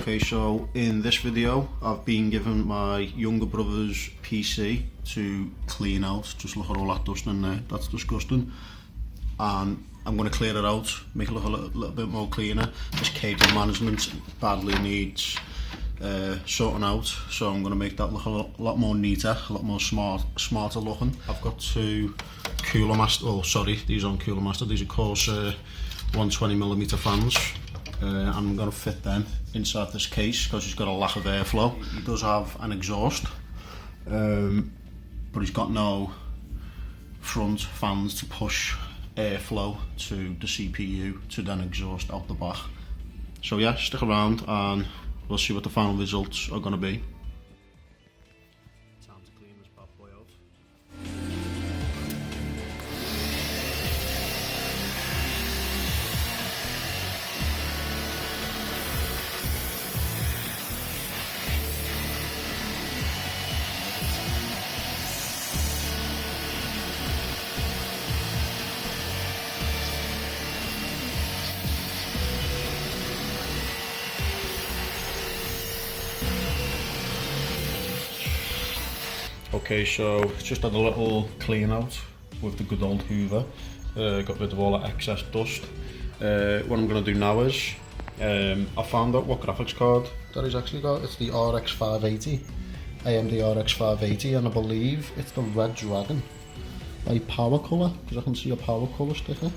Okay, so in this video I've been given my younger brother's PC to clean out. Just look at all that dust in there, that's disgusting. And I'm going to clear it out, make it look a little bit more cleaner. This cable management badly needs sorting out, so I'm going to make that look a lot more neater, a lot more smarter looking. I've got two Cooler Master, oh sorry, these aren't Cooler Master, these are Corsair 120mm fans. I'm going to fit them inside this case because he's got a lack of airflow. He does have an exhaust, but he's got no front fans to push airflow to the CPU to then exhaust out the back. So yeah, stick around and we'll see what the final results are going to be. Time to clean this bad boy out. Okay, so just had a little clean out with the good old Hoover. Got rid of all that excess dust. What I'm going to do now is I found out what graphics card that he's actually got. It's the RX 580, AMD RX 580, and I believe it's the Red Dragon by Powercolor, because I can see a Powercolor sticker.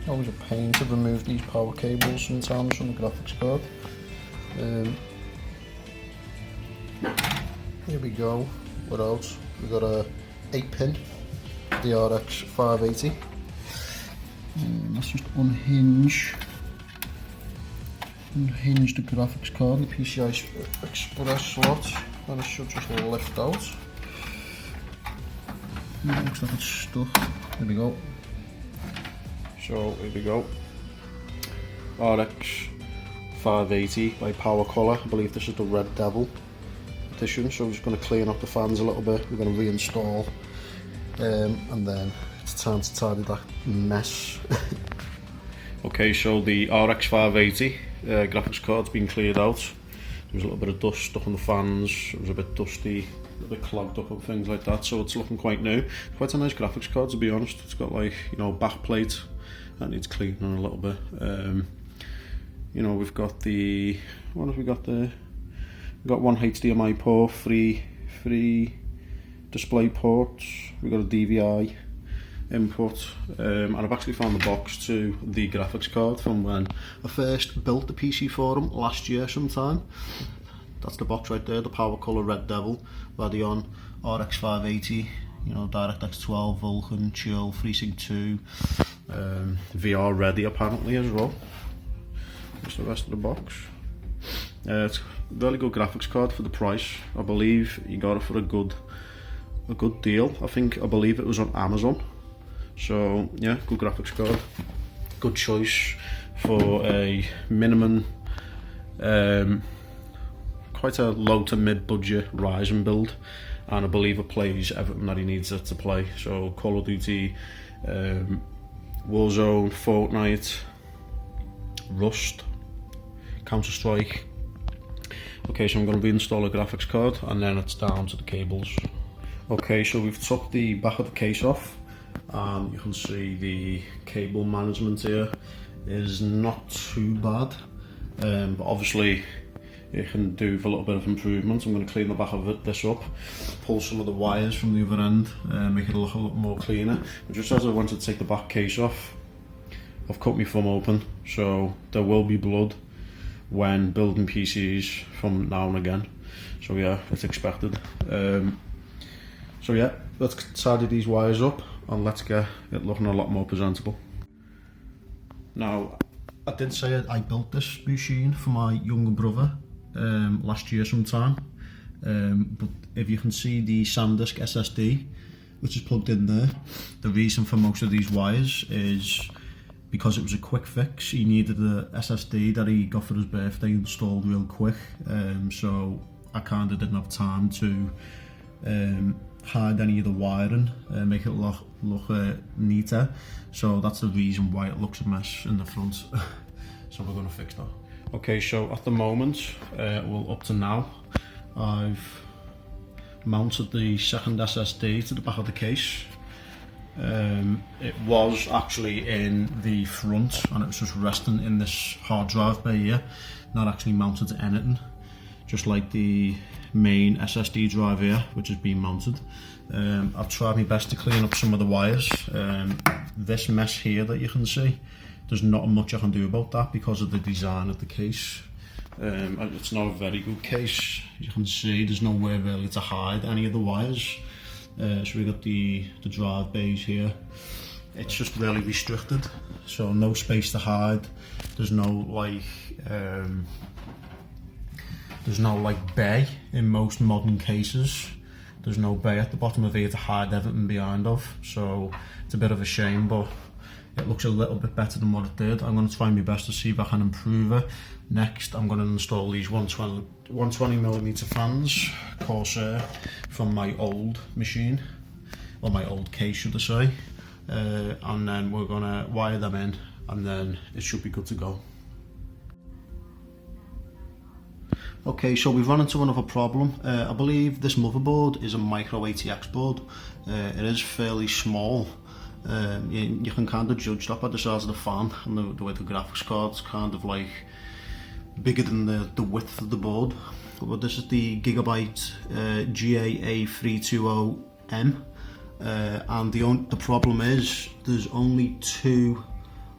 Always a pain to remove these power cables sometimes from the graphics card. Here we go. What else? We've got a 8-pin, the RX 580. Let's just unhinge the graphics card, the PCI Express slot, and it should just lift out. It looks like it's stuck. There we go. So here we go, RX 580 by Powercolor. I believe this is the Red Devil edition, so I'm just going to clean up the fans a little bit. We're going to reinstall, and then it's time to tidy that mess. Okay, so the RX 580 graphics card's been cleared out. There was a little bit of dust stuck on the fans, it was a bit dusty, a bit clogged up and things like that, so it's looking quite new. Quite a nice graphics card, to be honest. It's got, like, you know, back plate that needs cleaning a little bit. You know, we've got the, what have we got there? We've got one HDMI port, three display ports, we've got a DVI input, and I've actually found the box to the graphics card from when I first built the PC for them last year sometime. That's the box right there, the Powercolor Red Devil Radeon RX 580, you know, DirectX 12, Vulkan, Chill, FreeSync 2, VR ready apparently as well. That's the rest of the box. It's a really good graphics card for the price. I believe you got it for a good deal. I believe it was on Amazon. So yeah, good graphics card, good choice for a minimum, quite a low to mid budget Ryzen build, and I believe it plays everything that he needs it to play. So Call of Duty, Warzone, Fortnite, Rust, Counter-Strike. Okay, so I'm going to reinstall a graphics card and then it's down to the cables. Okay, so we've took the back of the case off, and you can see the cable management here is not too bad, but obviously it can do with a little bit of improvement. I'm going to clean the back of this up, pull some of the wires from the other end, make it look a lot more cleaner. But just as I wanted to take the back case off, I've cut my thumb open, so there will be blood when building PCs from now and again. So yeah, it's expected. So yeah, let's tidy these wires up and let's get it looking a lot more presentable. Now, I did say I built this machine for my younger brother last year sometime, but if you can see the SanDisk SSD which is plugged in there, the reason for most of these wires is because it was a quick fix, he needed the SSD that he got for his birthday installed real quick, so I kind of didn't have time to hide any of the wiring, make it look neater, so that's the reason why it looks a mess in the front. So we're going to fix that. Okay, so at the moment, well, up to now, I've mounted the second SSD to the back of the case. It was actually in the front and it was just resting in this hard drive bay here, not actually mounted to anything, just like the main SSD drive here, which has been mounted. I've tried my best to clean up some of the wires. This mess here that you can see, there's not much I can do about that because of the design of the case. It's not a very good case. You can see there's nowhere really to hide any of the wires. So we've got the drive bays here. It's just really restricted, so no space to hide. There's no like bay in most modern cases. There's no bay at the bottom of here to hide everything behind of. So it's a bit of a shame, but it looks a little bit better than what it did. I'm going to try my best to see if I can improve it. Next, I'm going to install these 120mm fans, Corsair, from my old machine, or my old case should I say, and then we're going to wire them in and then it should be good to go. Okay, so we've run into another problem. I believe this motherboard is a micro ATX board. It is fairly small. You can kind of judge that by the size of the fan and the way the graphics card's kind of like bigger than the width of the board. But this is the Gigabyte GAA320M, and the problem is there's only 2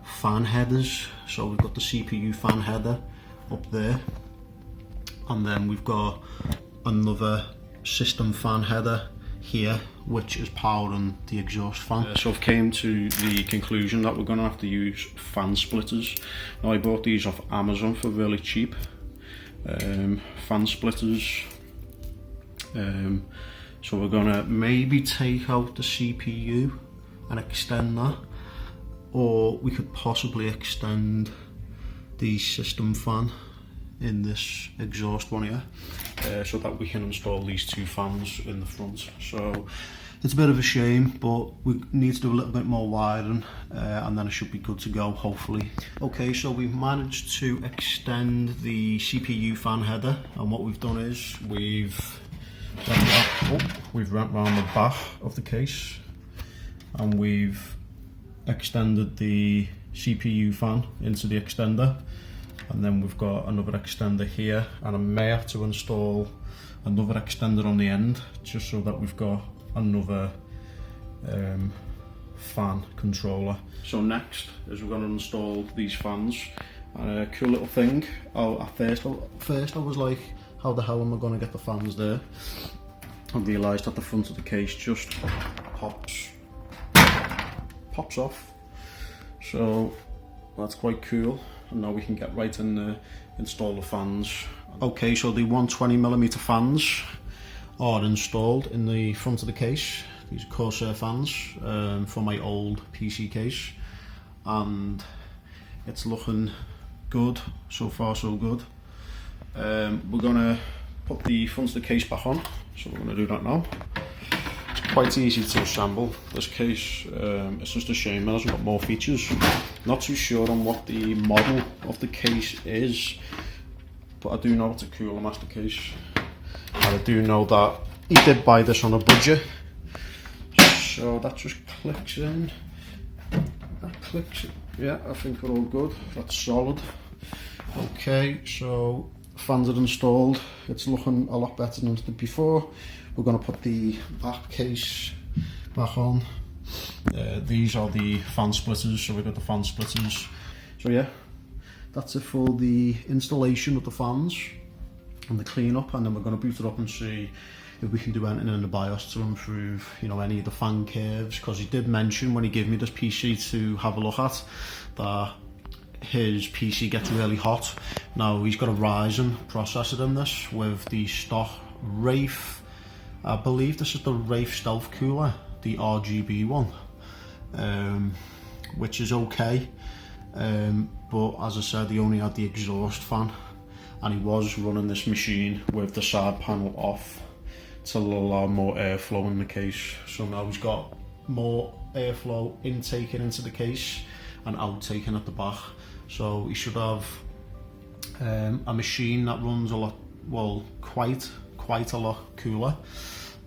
fan headers. So we've got the CPU fan header up there, and then we've got another system fan header here, which is powering the exhaust fan. So I've came to the conclusion that we're going to have to use fan splitters. Now I bought these off Amazon for really cheap. Fan splitters. So we're going to maybe take out the CPU and extend that, or we could possibly extend the system fan in this exhaust one here, so that we can install these 2 fans in the front. So it's a bit of a shame, but we need to do a little bit more wiring, and then it should be good to go, hopefully. Okay, so we've managed to extend the CPU fan header, and what we've done is we've wrapped around the back of the case and we've extended the CPU fan into the extender. And then we've got another extender here, and I may have to install another extender on the end just so that we've got another fan controller. So next is we're going to install these fans, and a cool little thing. At first I was like, how the hell am I going to get the fans there? I realised that the front of the case just pops off, so that's quite cool. And now we can get right in there, install the fans. Okay, so the 120mm fans are installed in the front of the case. These are Corsair fans from my old PC case, and it's looking good. So far so good. We're going to put the front of the case back on, so we're going to do that now. It's quite easy to assemble this case. It's just a shame it hasn't got more features. Not too sure on what the model of the case is, but I do know it's a cooler master case, and I do know that he did buy this on a budget. So that just clicks in. That clicks. Yeah, I think we're all good. That's solid. Okay, so fans are installed. It's looking a lot better than it did before. We're going to put the back case back on. These are the fan splitters, so we've got the fan splitters. So yeah, that's it for the installation of the fans and the cleanup, and then we're going to boot it up and see if we can do anything in the BIOS to improve, you know, any of the fan curves, because he did mention when he gave me this PC to have a look at that his PC gets really hot. Now he's got a Ryzen processor in this with the stock Wraith, I believe this is the Wraith Stealth Cooler, the RGB one. which is okay. But as I said, he only had the exhaust fan, and he was running this machine with the side panel off to allow more airflow in the case. So now he's got more airflow intaking into the case and outtaking at the back. So he should have a machine that runs a lot, well, quite a lot cooler.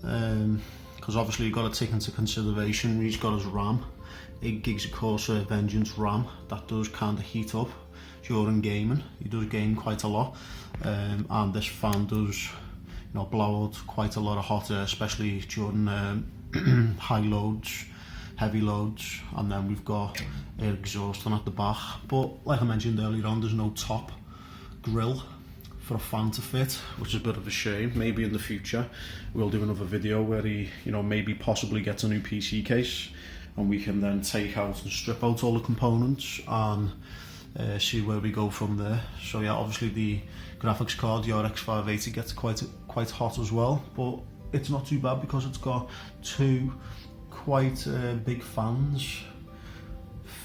Because obviously you've got to take into consideration he's got his RAM, 8 gigs of Corsair Vengeance RAM, that does kind of heat up during gaming. He does game quite a lot, and this fan does, you know, blow out quite a lot of hot air, especially during high loads, heavy loads. And then we've got air exhausting at the back, but like I mentioned earlier on, there's no top grill for a fan to fit, which is a bit of a shame. Maybe in the future we'll do another video where he, you know, maybe possibly gets a new PC case, and we can then take out and strip out all the components and see where we go from there. So yeah, obviously the graphics card, the RX 580, gets quite hot as well, but it's not too bad because it's got two quite big fans,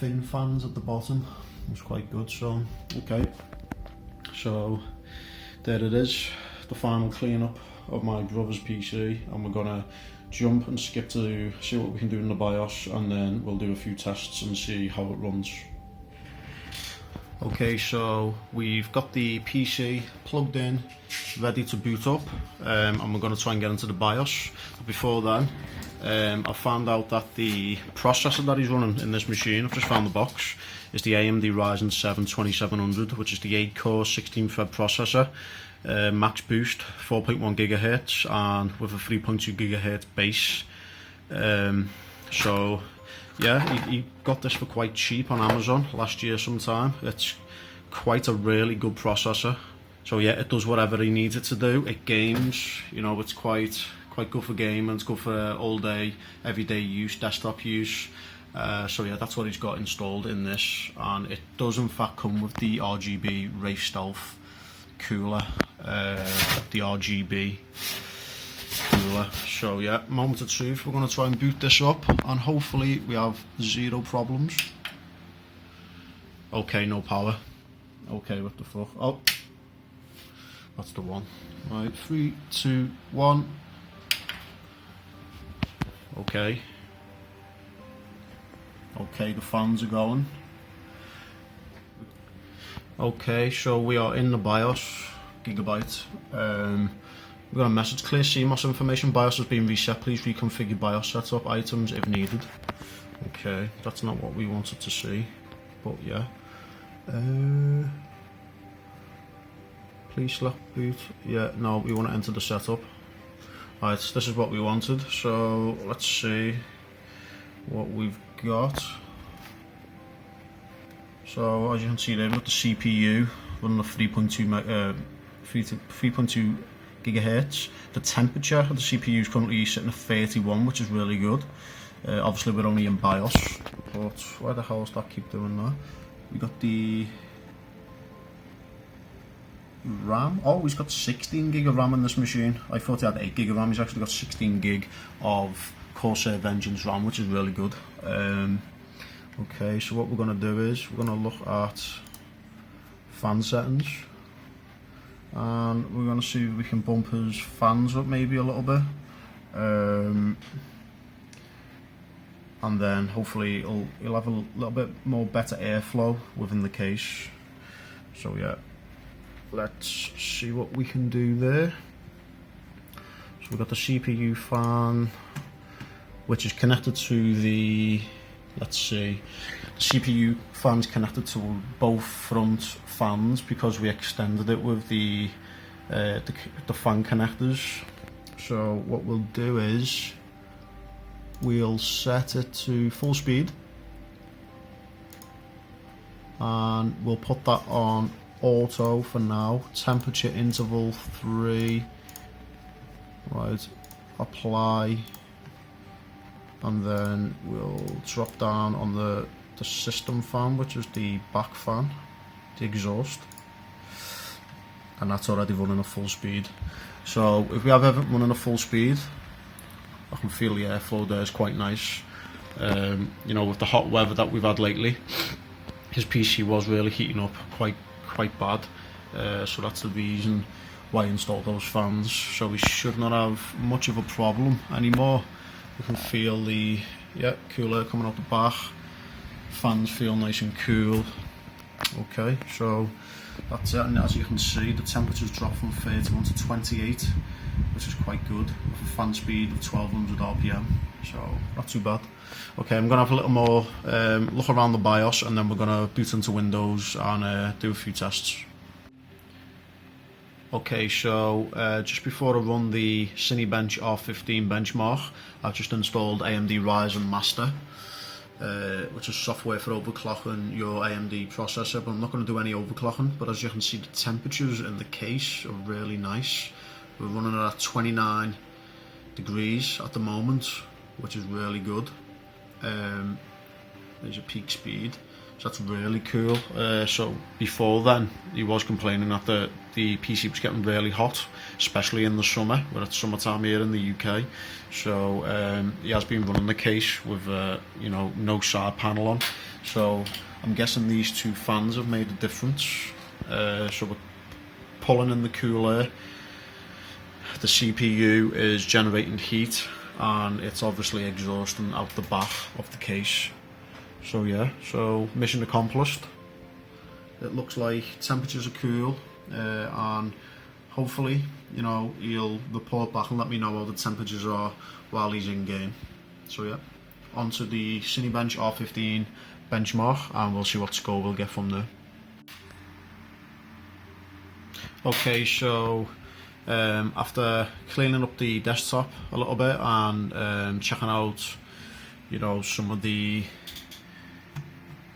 thin fans at the bottom. It's quite good. So okay, so there it is, the final cleanup of my brother's PC, and we're gonna jump and skip to see what we can do in the BIOS, and then we'll do a few tests and see how it runs. Okay, so we've got the PC plugged in, ready to boot up, and we're going to try and get into the BIOS. But before then, I found out that the processor that he's running in this machine, I've just found the box, is the AMD Ryzen 7 2700, which is the 8-core 16-thread processor, max boost, 4.1 GHz, and with a 3.2 GHz base. So yeah, he got this for quite cheap on Amazon last year sometime. It's quite a really good processor. So yeah, it does whatever he needs it to do. It games, you know, it's quite good for gaming. It's good for all day, everyday use, desktop use. So yeah, that's what he's got installed in this, and it does in fact come with the RGB Ray Stealth cooler, the RGB cooler. So yeah, moment of truth, we're going to try and boot this up, and hopefully we have zero problems. Okay, no power. Okay, what the fuck? Oh, that's the one. Right, 3, 2, 1. Okay. Okay, the fans are going. Okay, so we are in the BIOS, Gigabyte. We've got a message, clear CMOS information, BIOS has been reset, please reconfigure BIOS setup items if needed. Okay, that's not what we wanted to see, but yeah. Please select boot. Yeah, no, we want to enter the setup. Right, this is what we wanted, so let's see what we've got. So as you can see there, we've got the CPU running at 3.2 gigahertz. The temperature of the CPU is currently sitting at 31, which is really good. Obviously we're only in BIOS, but why the hell does that keep doing that? We got the RAM. Oh, he's got 16 gig of RAM in this machine. I thought he had 8 gig of RAM. He's actually got 16 gig of Corsair Vengeance RAM, which is really good. Okay, so what we're going to do is we're going to look at fan settings, and we're going to see if we can bump his fans up maybe a little bit, and then hopefully he'll have a little bit more better airflow within the case. So yeah, let's see what we can do there. So we've got the CPU fan, which is connected to the, let's see, the CPU fan's connected to both front fans because we extended it with the fan connectors. So what we'll do is we'll set it to full speed, and we'll put that on auto for now. Temperature interval 3. Right, apply, and then we'll drop down on the system fan, which is the back fan, the exhaust, and that's already running at full speed. So if we have everything running at full speed, I can feel the airflow there is quite nice. You know, with the hot weather that we've had lately, his PC was really heating up quite bad. So that's the reason why I installed those fans. So we should not have much of a problem anymore. We can feel the cool air coming out the back. Fans feel nice and cool. Okay, so that's it, and as you can see, the temperature's dropped from 31 to 28, which is quite good, with a fan speed of 1200 RPM, so not too bad. Okay, I'm going to have a little more look around the BIOS, and then we're going to boot into Windows and do a few tests. Okay, so just before I run the Cinebench R15 benchmark, I've just installed AMD Ryzen Master, which is software for overclocking your AMD processor, but I'm not going to do any overclocking. But as you can see, the temperatures in the case are really nice. We're running at 29 degrees at the moment, which is really good. There's your peak speed, so that's really cool. So before then, he was complaining that the PC was getting really hot, especially in the summer, where it's summertime here in the UK. So he has been running the case with you know, no side panel on. So I'm guessing these two fans have made a difference. So we're pulling in the cool air. The CPU is generating heat, and it's obviously exhausting out the back of the case. So yeah, so mission accomplished. It looks like temperatures are cool, and hopefully, you know, he'll report back and let me know how the temperatures are while he's in game. So yeah, onto the Cinebench R15 benchmark, and we'll see what score we'll get from there. Okay, so after cleaning up the desktop a little bit and checking out, you know, some of the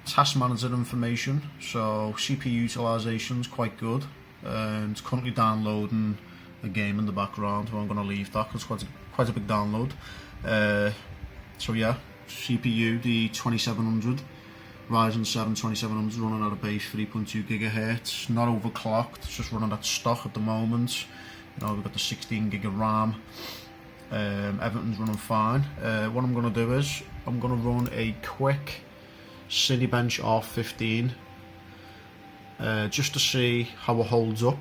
task manager information, so CPU utilization is quite good. It's currently downloading a game in the background, but I'm going to leave that because it's quite a big download. So yeah, CPU, the 2700 Ryzen 7 2700 running at a base 3.2 GHz, not overclocked, it's just running at stock at the moment. You know, we've got the 16 gig of RAM. Everything's running fine. What I'm going to do is I'm going to run a quick Cinebench R15 just to see how it holds up.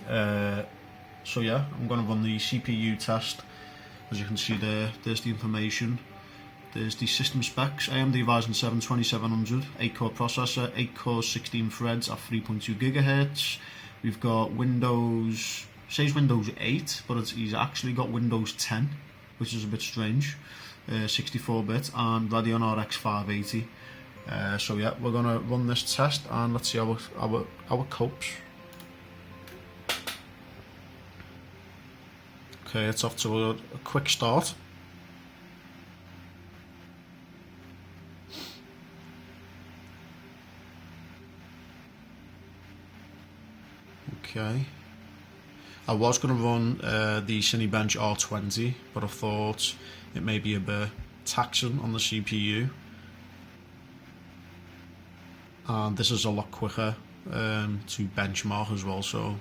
So yeah, I'm going to run the CPU test. As you can see there's the information. There's the system specs: AMD Ryzen 7 2700, 8-core processor, 8 cores, 16 threads at 3.2 GHz. We've got Windows, it says Windows 8, but he's actually got Windows 10, which is a bit strange. 64-bit, and Radeon RX 580. So yeah, we're gonna run this test and let's see how it copes. Okay, it's off to a quick start. Okay, I was going to run the Cinebench R20, but I thought it may be a bit taxing on the CPU, and this is a lot quicker to benchmark as well, so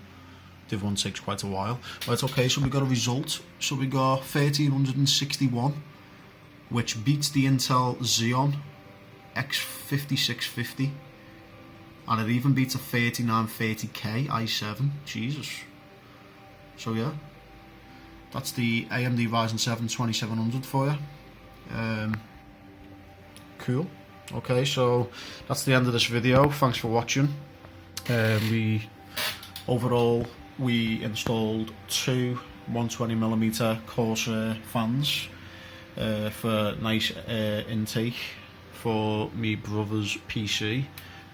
div 1 takes quite a while. Right, okay, so we got a result. So we got 1361, which beats the Intel Xeon X5650, and it even beats a 3930K i7. Jesus. So yeah, that's the AMD Ryzen 7 2700 for you. Cool. Okay, so that's the end of this video. Thanks for watching. Overall we installed two 120mm Corsair fans for nice intake for me brother's PC.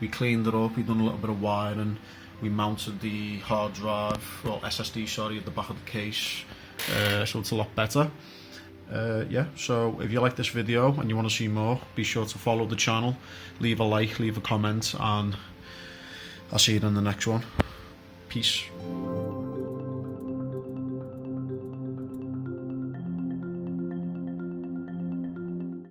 We cleaned it up, we done a little bit of wiring, we mounted the hard drive, well SSD sorry, at the back of the case, so it's a lot better. Yeah, so if you like this video and you want to see more, be sure to follow the channel, leave a like, leave a comment, and I'll see you in the next one. Peace.